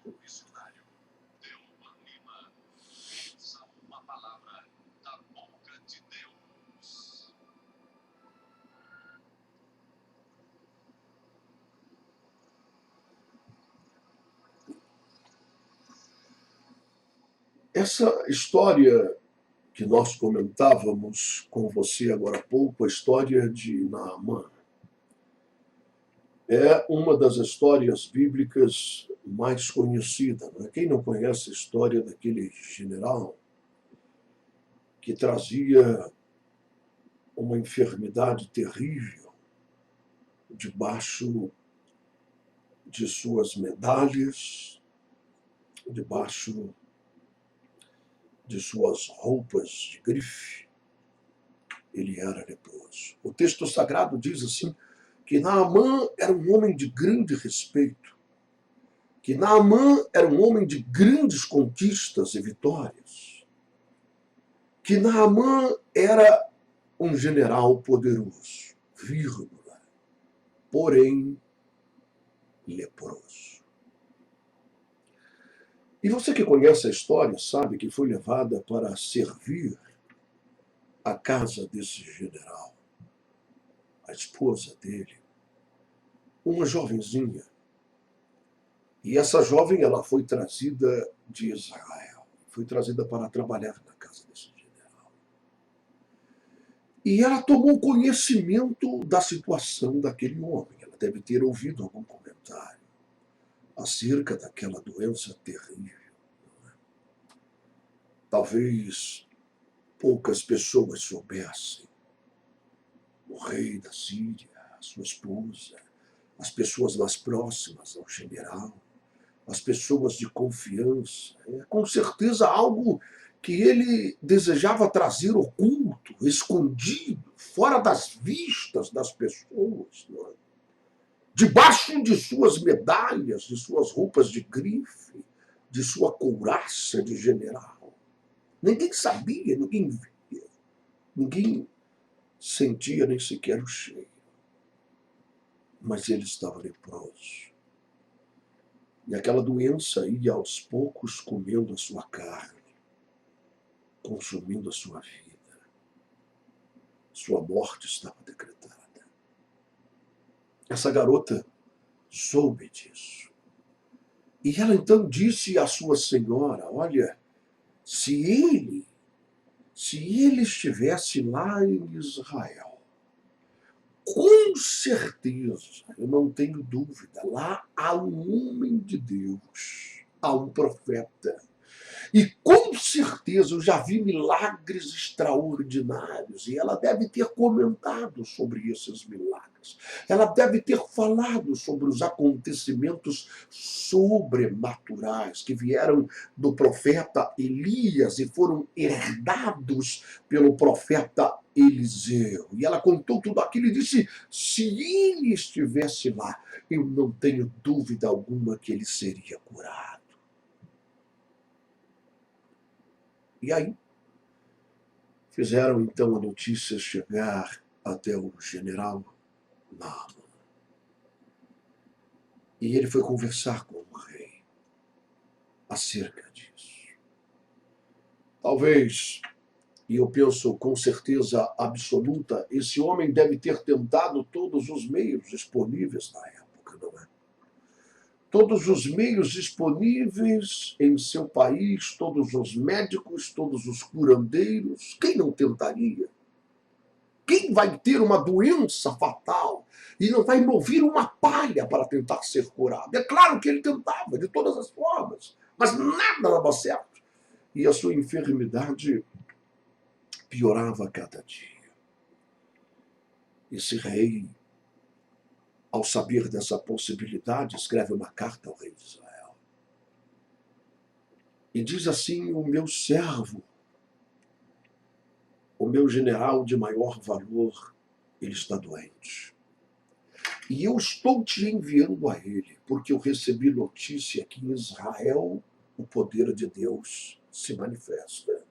O missionário deu anima. Ouça uma palavra da boca de Deus. Essa história que nós comentávamos com você agora há pouco, a história de Naamã, é uma das histórias bíblicas mais conhecidas. Né? Quem não conhece a história daquele general que trazia uma enfermidade terrível debaixo de suas medalhas, debaixo de suas roupas de grife, ele era leproso. O texto sagrado diz assim, que Naamã era um homem de grande respeito, que Naamã era um homem de grandes conquistas e vitórias, que Naamã era um general poderoso, vírgula, porém leproso. E você que conhece a história sabe que foi levada para servir a casa desse general, a esposa dele, uma jovenzinha. E essa jovem ela foi trazida de Israel, foi trazida para trabalhar na casa desse general. E ela tomou conhecimento da situação daquele homem. Ela deve ter ouvido algum comentário acerca daquela doença terrível. Talvez poucas pessoas soubessem. O rei da Síria, a sua esposa, as pessoas mais próximas ao general, as pessoas de confiança. É com certeza algo que ele desejava trazer oculto, escondido, fora das vistas das pessoas, não é? Debaixo de suas medalhas, de suas roupas de grife, de sua couraça de general. Ninguém sabia, ninguém via, ninguém sentia nem sequer o cheiro. Mas ele estava leproso. E aquela doença ia aos poucos comendo a sua carne, consumindo a sua vida. Sua morte estava decretada. Essa garota soube disso. E ela então disse à sua senhora, olha, se ele estivesse lá em Israel, com certeza, eu não tenho dúvida, lá há um homem de Deus, há um profeta. E com certeza eu já vi milagres extraordinários. E ela deve ter comentado sobre esses milagres. Ela deve ter falado sobre os acontecimentos sobrenaturais que vieram do profeta Elias e foram herdados pelo profeta Eliseu. E ela contou tudo aquilo e disse, se ele estivesse lá, eu não tenho dúvida alguma que ele seria curado. E aí, fizeram então a notícia chegar até o general Naaman. E ele foi conversar com o rei acerca disso. Talvez, e eu penso com certeza absoluta, esse homem deve ter tentado todos os meios disponíveis na época, não é? Todos os meios disponíveis em seu país, todos os médicos, todos os curandeiros, quem não tentaria? Quem vai ter uma doença fatal e não vai mover uma palha para tentar ser curado? É claro que ele tentava, de todas as formas, mas nada dava certo. E a sua enfermidade piorava a cada dia. Esse rei, ao saber dessa possibilidade, escreve uma carta ao rei de Israel. E diz assim, o meu servo, o meu general de maior valor, ele está doente. E eu estou te enviando a ele, porque eu recebi notícia que em Israel o poder de Deus se manifesta.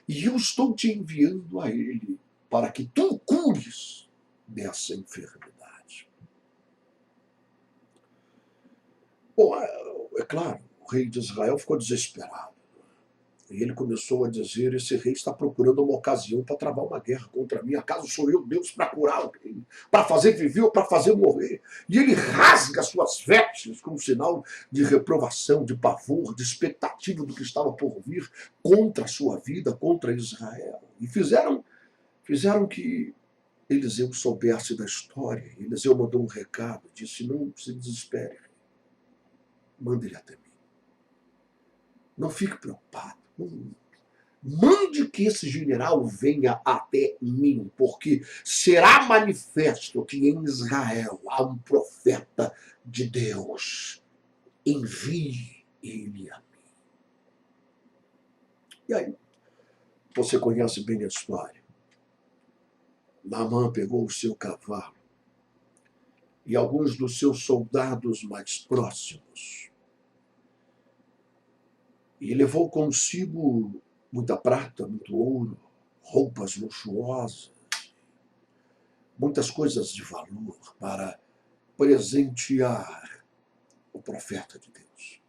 E eu estou te enviando a ele para que tu o cures dessa enfermidade. Bom, é claro, rei de Israel ficou desesperado. E ele começou a dizer: esse rei está procurando uma ocasião para travar uma guerra contra mim. Acaso sou eu Deus para curar alguém, para fazer viver ou para fazer morrer? E ele rasga suas vestes como sinal de reprovação, de pavor, de expectativa do que estava por vir contra a sua vida, contra Israel. E fizeram que Eliseu soubesse da história. Eliseu mandou um recado, disse: não se desespere, manda ele até mim. Não fique preocupado. Mande que esse general venha até mim, porque será manifesto que em Israel há um profeta de Deus. Envie ele a mim. E aí, você conhece bem a história. Naamã pegou o seu cavalo e alguns dos seus soldados mais próximos e levou consigo muita prata, muito ouro, roupas luxuosas, muitas coisas de valor para presentear o profeta de Deus.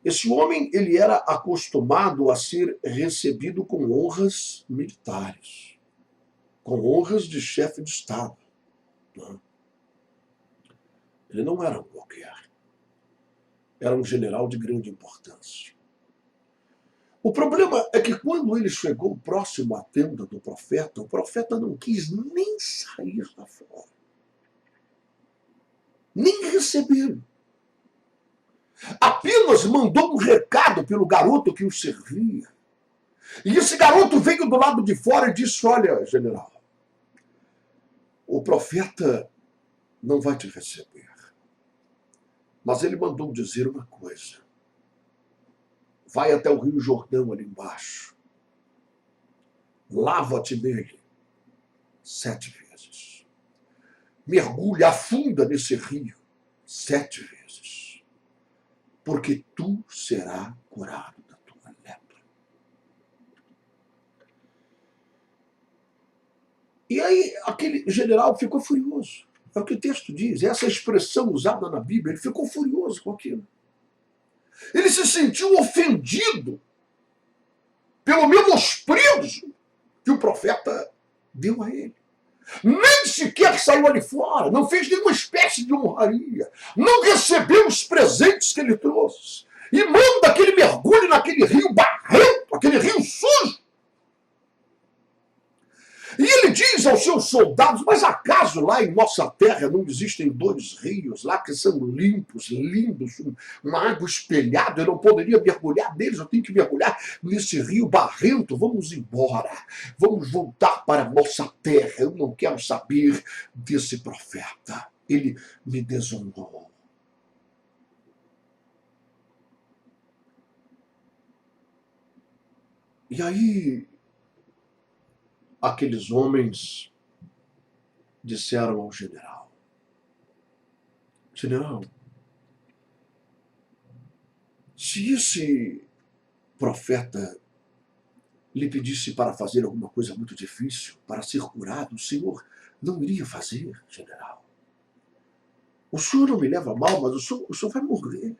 Esse homem, ele era acostumado a ser recebido com honras militares, com honras de chefe de Estado. Né? Ele não era um qualquer. Era um general de grande importância. O problema é que quando ele chegou próximo à tenda do profeta, o profeta não quis nem sair lá fora, nem recebê-lo. Apenas mandou um recado pelo garoto que o servia. E esse garoto veio do lado de fora e disse: olha, general, o profeta não vai te receber. Mas ele mandou dizer uma coisa: vai até o Rio Jordão ali embaixo, lava-te nele 7 vezes. Mergulha, afunda nesse rio 7 vezes. Porque tu serás curado da tua lepra. E aí aquele general ficou furioso. É o que o texto diz, é essa expressão usada na Bíblia. Ele ficou furioso com aquilo. Ele se sentiu ofendido pelo menosprezo que o profeta deu a ele. Nem sequer saiu ali fora, não fez nenhuma espécie de honraria, não recebeu os presentes que ele trouxe, e manda que ele mergulhe naquele rio barrento, aquele rio sujo. E ele diz aos seus soldados: mas acaso lá em nossa terra não existem 2 rios lá que são limpos, lindos, uma água espelhada? Eu não poderia mergulhar neles, eu tenho que mergulhar nesse rio barrento. Vamos embora, vamos voltar para a nossa terra. Eu não quero saber desse profeta. Ele me desonrou. E aí, aqueles homens disseram ao general: general, se esse profeta lhe pedisse para fazer alguma coisa muito difícil, para ser curado, o senhor não iria fazer, general. O senhor não me leva mal, mas o senhor vai morrer.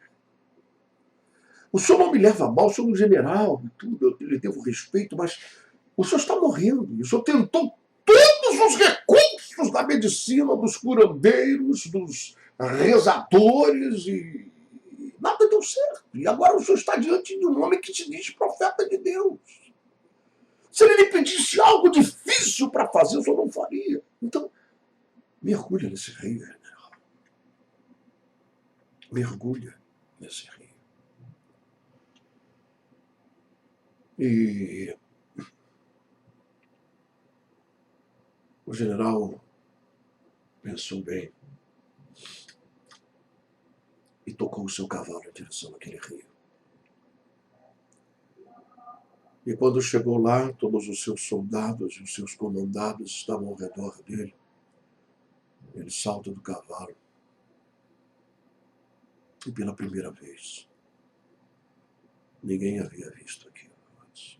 O senhor não me leva mal, o senhor é um general e tudo, eu lhe devo respeito, mas o senhor está morrendo. E o senhor tentou todos os recursos da medicina, dos curandeiros, dos rezadores, e nada deu certo. E agora o senhor está diante de um homem que se diz profeta de Deus. Se ele lhe pedisse algo difícil para fazer, o senhor não faria. Então, mergulha nesse rio, general. Mergulha nesse rio. E o general pensou bem e tocou o seu cavalo em direção àquele rio. E quando chegou lá, todos os seus soldados e os seus comandados estavam ao redor dele. Ele salta do cavalo. E pela primeira vez, ninguém havia visto aquilo antes.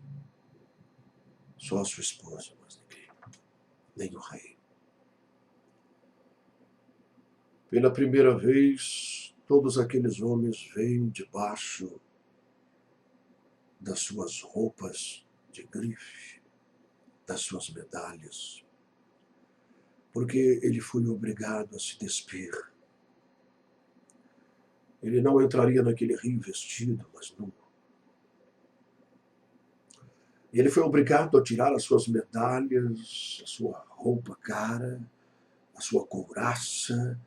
Só a sua esposa, mas ninguém. Nem o rei. Pela primeira vez, Todos aqueles homens vêm debaixo das suas roupas de grife, das suas medalhas, porque ele foi obrigado a se despir. Ele não entraria naquele rio vestido, mas nu. E ele foi obrigado a tirar as suas medalhas, a sua roupa cara, a sua couraça,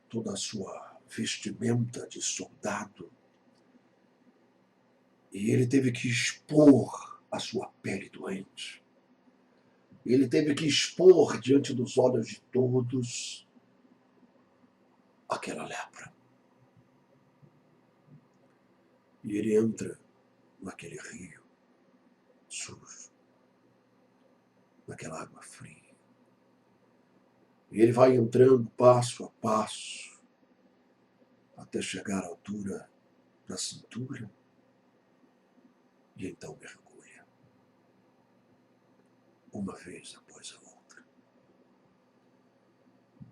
toda a sua vestimenta de soldado. E ele teve que expor a sua pele doente. Ele teve que expor diante dos olhos de todos aquela lepra. E ele entra naquele rio sujo, naquela água fria. E ele vai entrando passo a passo, até chegar à altura da cintura, e então mergulha, uma vez após a outra,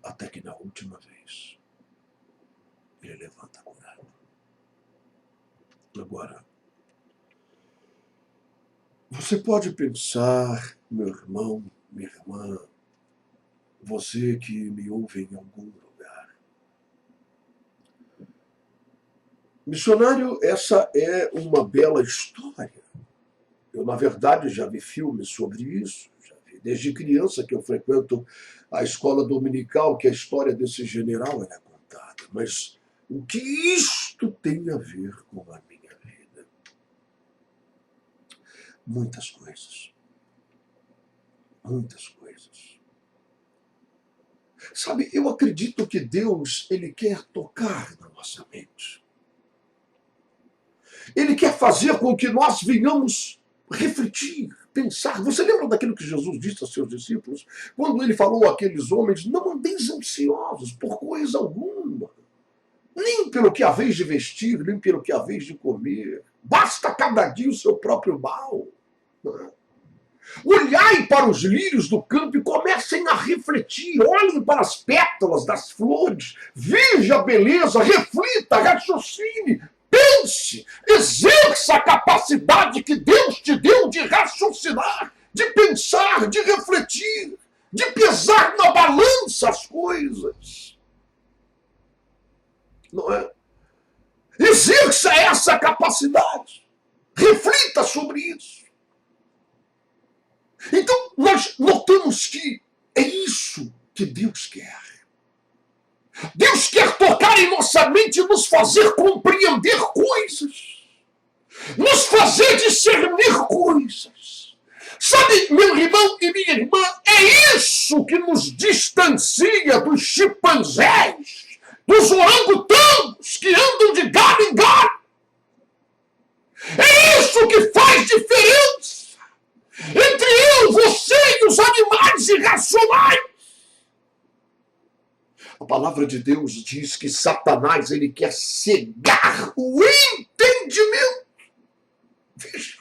até que na última vez ele levanta curado. Agora, você pode pensar, meu irmão, minha irmã, você que me ouve em algum lugar. Missionário, essa é uma bela história. Eu, na verdade, já vi filmes sobre isso. Já vi. Desde criança que eu frequento a escola dominical, que a história desse general é contada. Mas o que isto tem a ver com a minha vida? Muitas coisas. Muitas coisas. Sabe, eu acredito que Deus, Ele quer tocar na nossa mente. Ele quer fazer com que nós venhamos refletir, pensar. Você lembra daquilo que Jesus disse aos seus discípulos? Quando ele falou àqueles homens, não andeis ansiosos por coisa alguma, nem pelo que haveis de vestir, nem pelo que haveis de comer. Basta cada dia o seu próprio mal. Olhai para os lírios do campo e comecem a refletir. Olhem para as pétalas das flores. Veja a beleza, reflita, raciocine, pense, exerça a capacidade que Deus te deu de raciocinar, de pensar, de refletir, de pesar na balança as coisas. Não é? Exerça essa capacidade. Reflita sobre isso. Então, nós notamos que é isso que Deus quer. Deus quer tocar em nossa mente e nos fazer compreender coisas. Nos fazer discernir coisas. Sabe, meu irmão e minha irmã, é isso que nos distancia dos chimpanzés, dos orangotangos que andam de galho em galho. É isso que faz diferença entre eu, você e os animais irracionais. A palavra de Deus diz que Satanás, ele quer cegar o entendimento. Veja,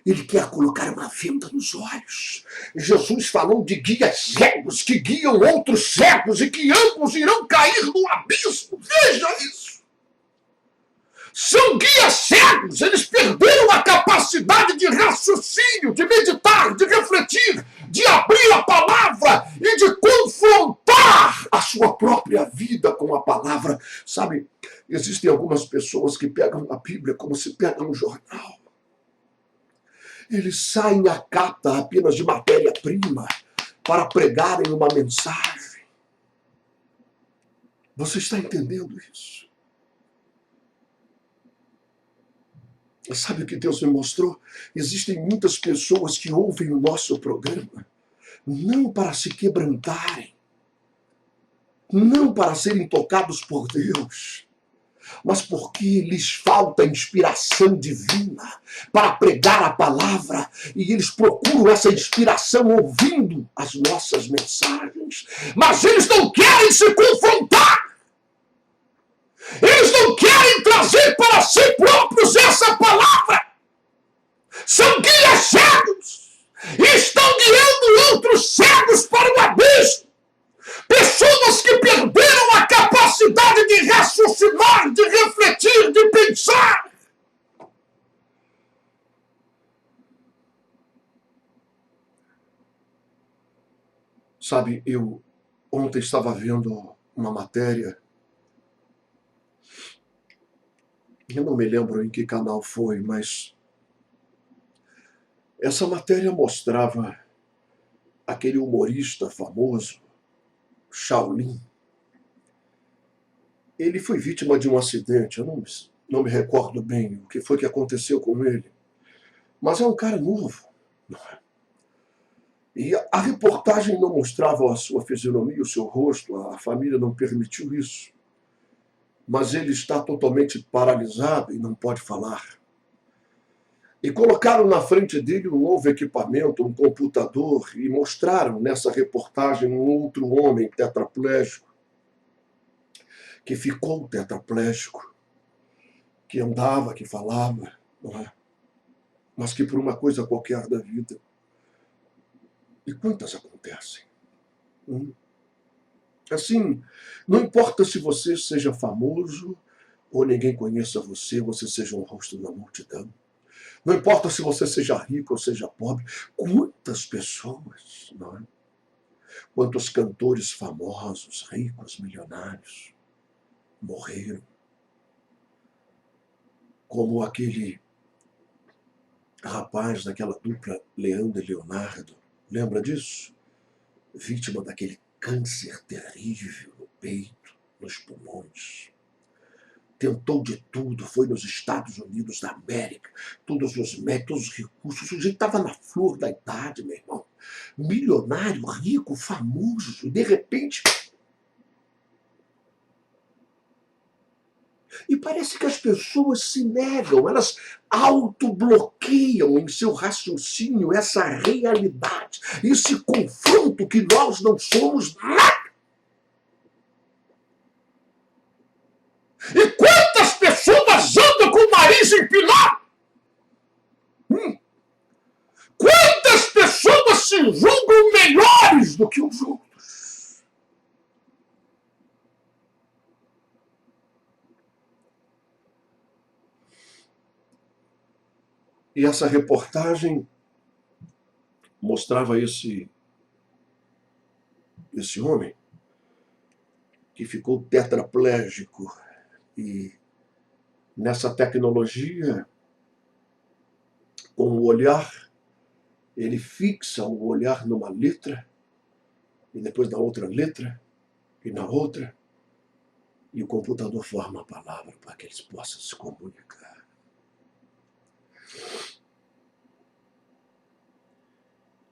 ele quer colocar uma venda nos olhos. Jesus falou de guias cegos que guiam outros cegos e que ambos irão cair no abismo. Veja isso. São guias cegos, eles perderam a capacidade de raciocínio, de meditar, de refletir, de abrir a palavra e de confrontar a sua própria vida com a palavra. Sabe, existem algumas pessoas que pegam a Bíblia como se pega um jornal. Eles saem à cata apenas de matéria-prima para pregarem uma mensagem. Você está entendendo isso? Sabe o que Deus me mostrou? Existem muitas pessoas que ouvem o nosso programa não para se quebrantarem, não para serem tocados por Deus, mas porque lhes falta inspiração divina para pregar a palavra, e eles procuram essa inspiração ouvindo as nossas mensagens, mas eles não querem se confrontar. Eles não querem trazer para si próprios essa palavra. São guias cegos e estão guiando outros cegos para o abismo. Pessoas que perderam a capacidade de raciocinar, de refletir, de pensar. Sabe, eu ontem estava vendo uma matéria, eu não me lembro em que canal foi, mas essa matéria mostrava aquele humorista famoso, Shaolin. Ele foi vítima de um acidente, eu não me recordo bem o que foi que aconteceu com ele, mas é um cara novo. E a reportagem não mostrava a sua fisionomia, o seu rosto, a família não permitiu isso. Mas ele está totalmente paralisado e não pode falar. E colocaram na frente dele um novo equipamento, um computador, e mostraram nessa reportagem um outro homem tetraplégico, que ficou tetraplégico, que andava, que falava, não é? Mas que por uma coisa qualquer da vida. E quantas acontecem? Assim, não importa se você seja famoso ou ninguém conheça você, você seja um rosto na multidão. Não importa se você seja rico ou seja pobre. Quantas pessoas, não é? Quantos cantores famosos, ricos, milionários, morreram. Como aquele rapaz daquela dupla Leandro e Leonardo. Lembra disso? Vítima daquele câncer terrível no peito, nos pulmões. Tentou de tudo, foi nos Estados Unidos da América, todos os médicos, todos os recursos. O sujeito estava na flor da idade, meu irmão. Milionário, rico, famoso, e de repente. E parece que as pessoas se negam, elas autobloqueiam em seu raciocínio essa realidade, esse confronto que nós não somos nada. E quantas pessoas andam com o nariz empinado? Quantas pessoas se julgam melhores do que os outros? E essa reportagem mostrava esse homem que ficou tetraplégico e nessa tecnologia, com o olhar, ele fixa o olhar numa letra e depois na outra letra e na outra, e o computador forma a palavra para que eles possam se comunicar.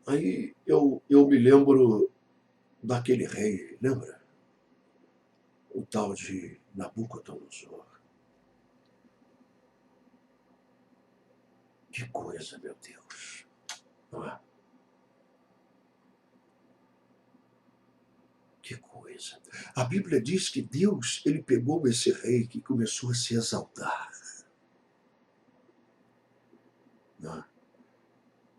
Aí eu me lembro daquele rei, lembra? O tal de Nabucodonosor. Que coisa, meu Deus. Não é? Que coisa. A Bíblia diz que Deus, ele pegou esse rei que começou a se exaltar. Não é?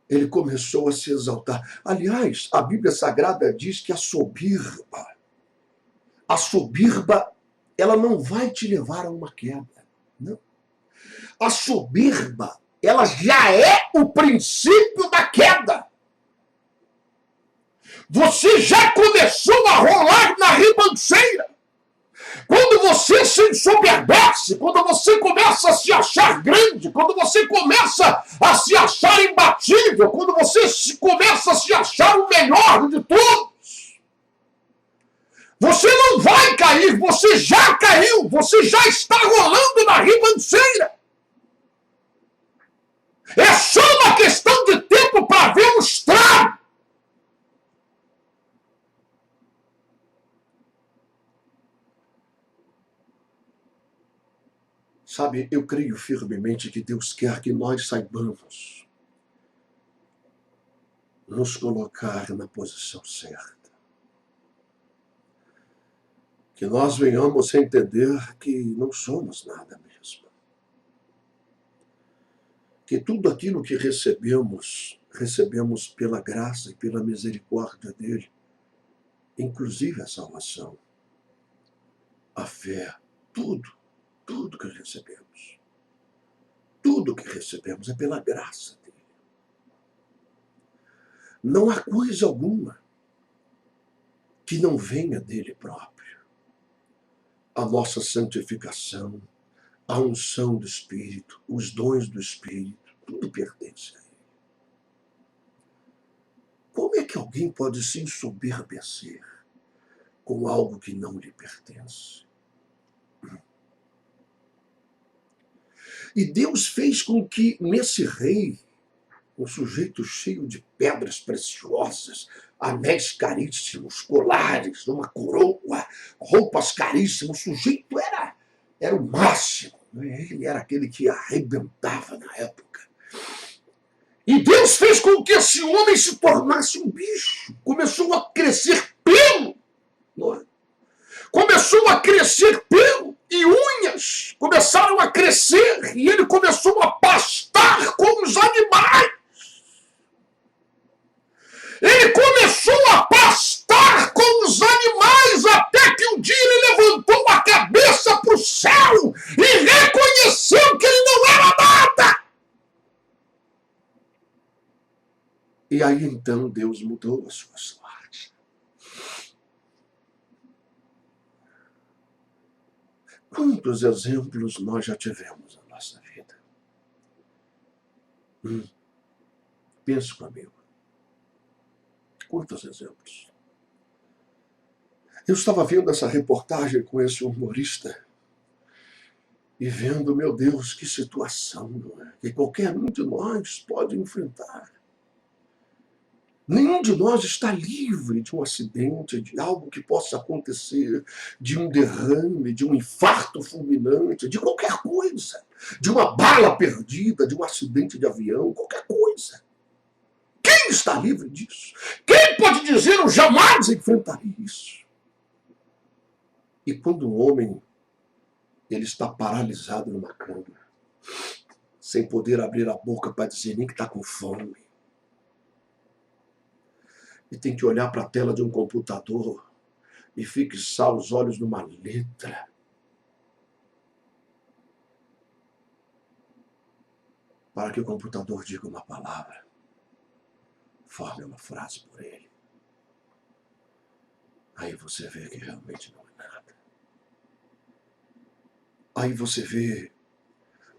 Ele começou a se exaltar. Aliás, a Bíblia Sagrada diz que a soberba, ela não vai te levar a uma queda. Não. A soberba, ela já é o princípio da queda. Você já começou a rolar na ribanceira. Quando você se ensoberbece, quando você começa a se achar grande, quando você começa a se achar imbatível, quando você começa a se achar o melhor de todos, você não vai cair, você já caiu, você já está rolando na ribanceira. É só uma questão de tempo para ver o estrago. Sabe, eu creio firmemente que Deus quer que nós saibamos nos colocar na posição certa. Que nós venhamos a entender que não somos nada mesmo. Que tudo aquilo que recebemos pela graça e pela misericórdia dele, inclusive a salvação, a fé, tudo que recebemos, tudo que recebemos é pela graça dele. Não há coisa alguma que não venha dele próprio. A nossa santificação, a unção do Espírito, os dons do Espírito, tudo pertence a ele. Como é que alguém pode se ensoberbecer com algo que não lhe pertence? E Deus fez com que nesse rei, um sujeito cheio de pedras preciosas, anéis caríssimos, colares, uma coroa, roupas caríssimas, o sujeito era o máximo. Ele era aquele que arrebentava na época. E Deus fez com que esse homem se tornasse um bicho. Começou a crescer pelo. Não é? Começou a crescer pelo e unhas começaram a crescer e ele começou a pastar com os animais. Ele começou a pastar com os animais até que um dia ele levantou a cabeça para o céu e reconheceu que ele não era nada. E aí então Deus mudou a sua sorte. Quantos exemplos nós já tivemos na nossa vida? Pensa comigo. Quantos exemplos? Eu estava vendo essa reportagem com esse humorista e vendo, meu Deus, que situação, não é? Que qualquer um de nós pode enfrentar. Nenhum de nós está livre de um acidente, de algo que possa acontecer, de um derrame, de um infarto fulminante, de qualquer coisa, de uma bala perdida, de um acidente de avião, qualquer coisa. Quem está livre disso? Quem pode dizer eu jamais enfrentarei isso? E quando um homem ele está paralisado numa cama, sem poder abrir a boca para dizer nem que está com fome, e tem que olhar para a tela de um computador e fixar os olhos numa letra, para que o computador diga uma palavra, forme uma frase por ele. Aí você vê que realmente não é nada. Aí você vê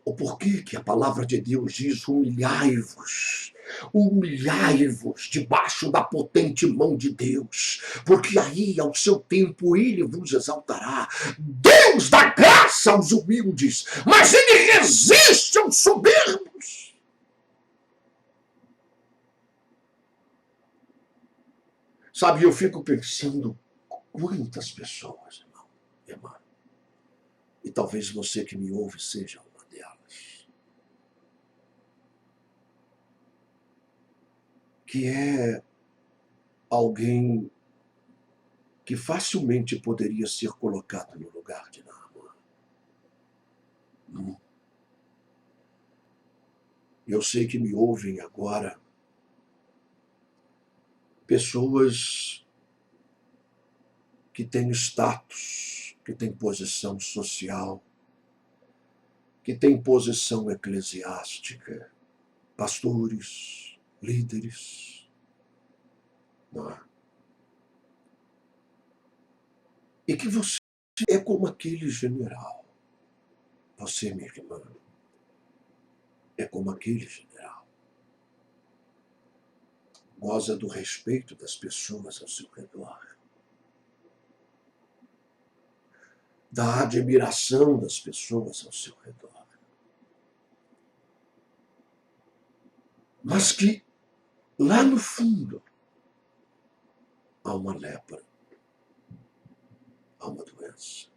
o porquê que a palavra de Deus diz: humilhai-vos debaixo da potente mão de Deus, porque aí ao seu tempo ele vos exaltará. Deus dá graça aos humildes, mas ele resiste aos soberbos. Sabe, eu fico pensando quantas pessoas, irmão, irmã, e talvez você que me ouve seja uma delas, que é alguém que facilmente poderia ser colocado no lugar de Naamã. Eu sei que me ouvem agora pessoas que têm status, que têm posição social, que têm posição eclesiástica, pastores, líderes. Não é? E que você é como aquele general. Você, minha irmã, é como aquele general. Goza do respeito das pessoas ao seu redor, da admiração das pessoas ao seu redor. Mas que lá no fundo há uma lepra, há uma doença.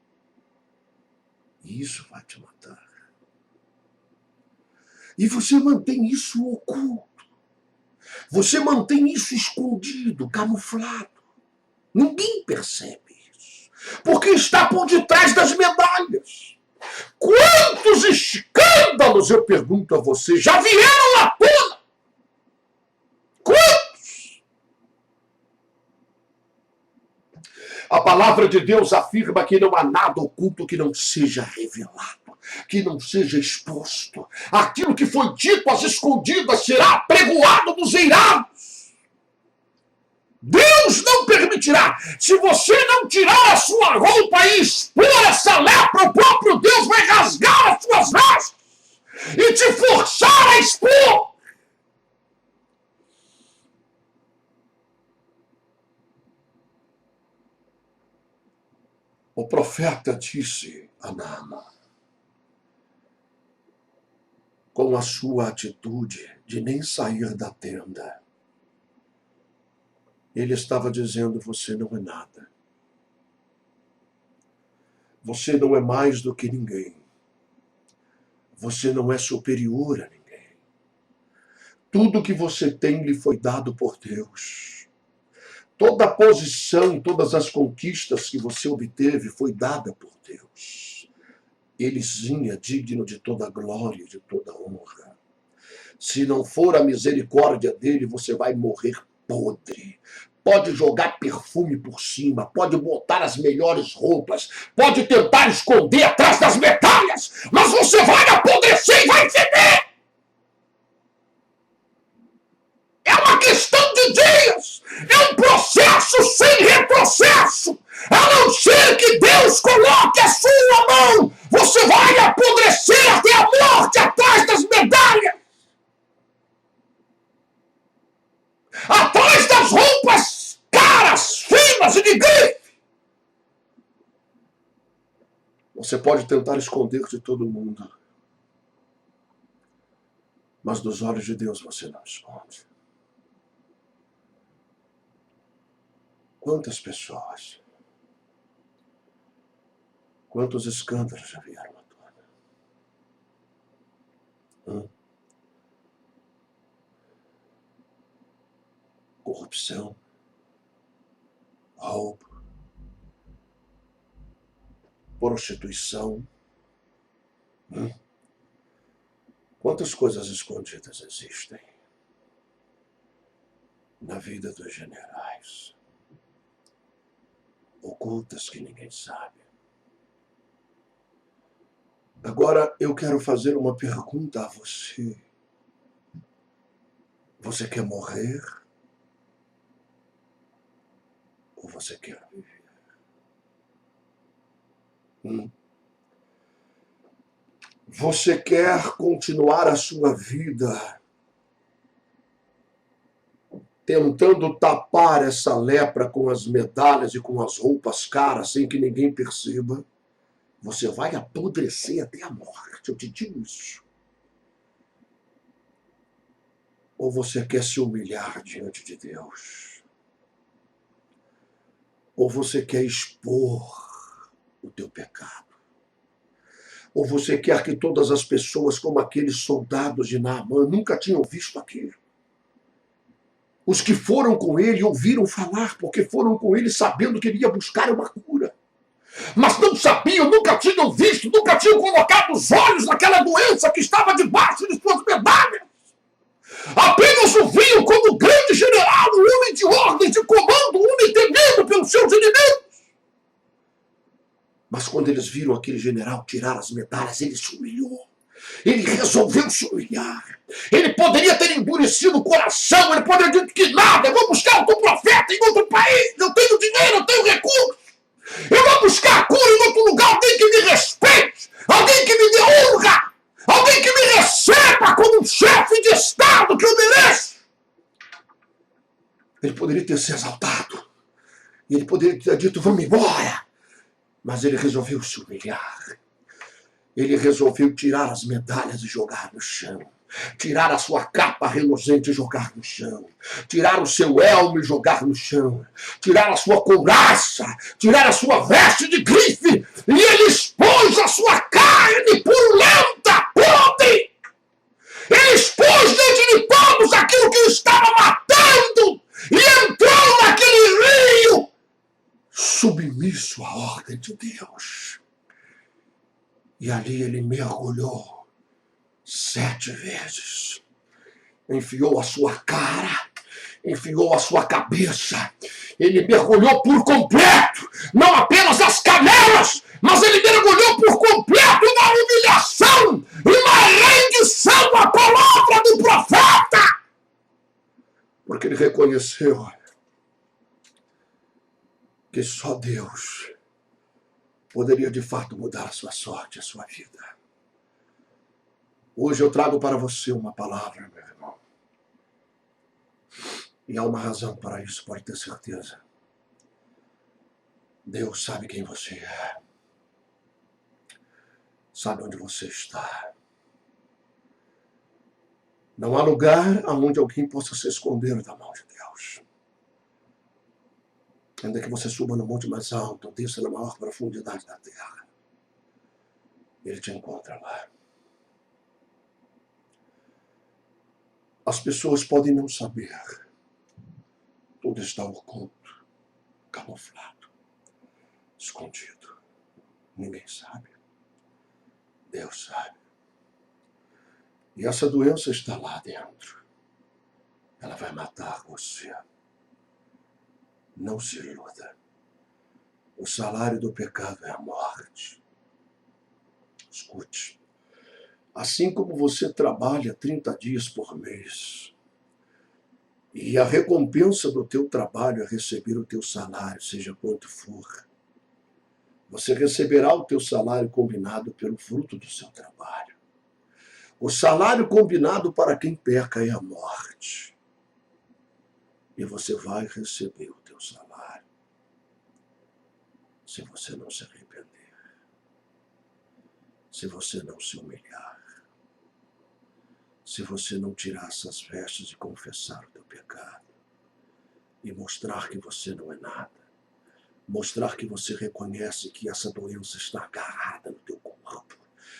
E isso vai te matar. E você mantém isso oculto. Você mantém isso escondido, camuflado. Ninguém percebe isso. Porque está por detrás das medalhas. Quantos escândalos, eu pergunto a você, já vieram à tona? Quantos? A palavra de Deus afirma que não há nada oculto que não seja revelado, que não seja exposto. Aquilo que foi dito às escondidas será apregoado nos eirados. Deus não permitirá. Se você não tirar a sua roupa e expor essa lepra, o próprio Deus vai rasgar as suas vestes e te forçar a expor. O profeta disse a Naamã, com a sua atitude de nem sair da tenda, ele estava dizendo: você não é nada. Você não é mais do que ninguém. Você não é superior a ninguém. Tudo que você tem lhe foi dado por Deus. Toda a posição, todas as conquistas que você obteve foi dada por Deus. Ele sim é digno de toda glória e de toda honra. Se não for a misericórdia dele, você vai morrer podre. Pode jogar perfume por cima, pode botar as melhores roupas, pode tentar esconder atrás das medalhas, mas você vai apodrecer e vai feder. É uma questão de dias, é um processo sem retrocesso. A não ser que Deus coloque a sua mão, você vai apodrecer até a morte atrás das medalhas. Atrás das roupas caras, finas e de grife. Você pode tentar esconder de todo mundo, mas dos olhos de Deus você não esconde. Quantas pessoas, quantos escândalos já vieram à tona? Corrupção, roubo, prostituição. Quantas coisas escondidas existem na vida dos generais, ocultas que ninguém sabe. Agora eu quero fazer uma pergunta a você. Você quer morrer? Ou você quer viver? Você quer continuar a sua vida tentando tapar essa lepra com as medalhas e com as roupas caras sem que ninguém perceba? Você vai apodrecer até a morte, eu te digo isso. Ou você quer se humilhar diante de Deus? Ou você quer expor o teu pecado? Ou você quer que todas as pessoas, como aqueles soldados de Naamã, nunca tinham visto aquilo? Os que foram com ele ouviram falar, porque foram com ele sabendo que ele ia buscar uma cura. Mas não sabiam, nunca tinham visto, nunca tinham colocado os olhos naquela doença que estava debaixo de suas medalhas. Apenas o viam como grande general, um homem de ordem, de comando, um homem temido pelos seus inimigos. Mas quando eles viram aquele general tirar as medalhas, ele se humilhou. Ele resolveu se humilhar. Ele poderia ter endurecido o coração, ele poderia ter dito que nada, eu vou buscar outro profeta em outro país, eu tenho dinheiro, eu tenho recursos. Eu vou buscar a cura em outro lugar, alguém que me respeite, alguém que me dê honra, alguém que me receba como um chefe de Estado que eu mereço. Ele poderia ter se exaltado, e ele poderia ter dito, vamos embora. Mas ele resolveu se humilhar. Ele resolveu tirar as medalhas e jogar no chão. Tirar a sua capa reluzente e jogar no chão. Tirar o seu elmo e jogar no chão. Tirar a sua couraça. Tirar a sua veste de grife. E ele expôs a sua carne purulenta, podre. Ele expôs diante de todos aquilo que o estava matando. E entrou naquele rio submisso à ordem de Deus. E ali ele mergulhou 7 vezes. Enfiou a sua cara, enfiou a sua cabeça. Ele mergulhou por completo. não apenas as canelas, mas ele mergulhou por completo na humilhação e na rendição à palavra do profeta. Porque ele reconheceu que só Deus poderia de fato mudar a sua sorte, a sua vida. Hoje eu trago para você uma palavra, meu irmão. E há uma razão para isso, pode ter certeza. Deus sabe quem você é. Sabe onde você está. Não há lugar onde alguém possa se esconder da mão de Deus. Ainda que você suba no monte mais alto, desça na maior profundidade da terra, Ele te encontra lá. As pessoas podem não saber. Tudo está oculto, camuflado, escondido. Ninguém sabe. Deus sabe. E essa doença está lá dentro. Ela vai matar você. Não se iluda. O salário do pecado é a morte. Escute. Assim como você trabalha 30 dias por mês, e a recompensa do teu trabalho é receber o teu salário, seja quanto for, você receberá o teu salário combinado pelo fruto do seu trabalho. O salário combinado para quem peca é a morte. E você vai receber o teu salário se você não se arrepender, se você não se humilhar, se você não tirar essas vestes e confessar o teu pecado e mostrar que você não é nada, mostrar que você reconhece que essa doença está agarrada no teu corpo,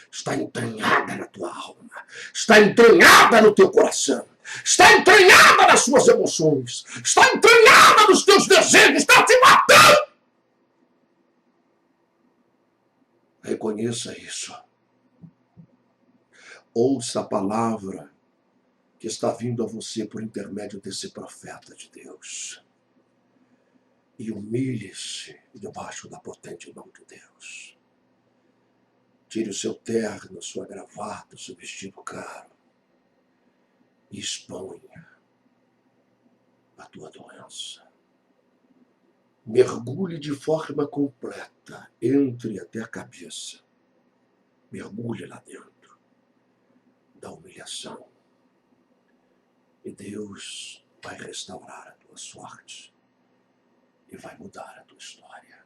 está entranhada na tua alma, está entranhada no teu coração, está entranhada nas suas emoções, está entranhada nos teus desejos, está te matando. Reconheça isso. Ouça a palavra que está vindo a você por intermédio desse profeta de Deus. E humilhe-se debaixo da potente mão de Deus. Tire o seu terno, sua gravata, o seu vestido caro e exponha a tua doença. Mergulhe de forma completa, entre até a cabeça. Mergulhe lá dentro da humilhação. E Deus vai restaurar a tua sorte e vai mudar a tua história.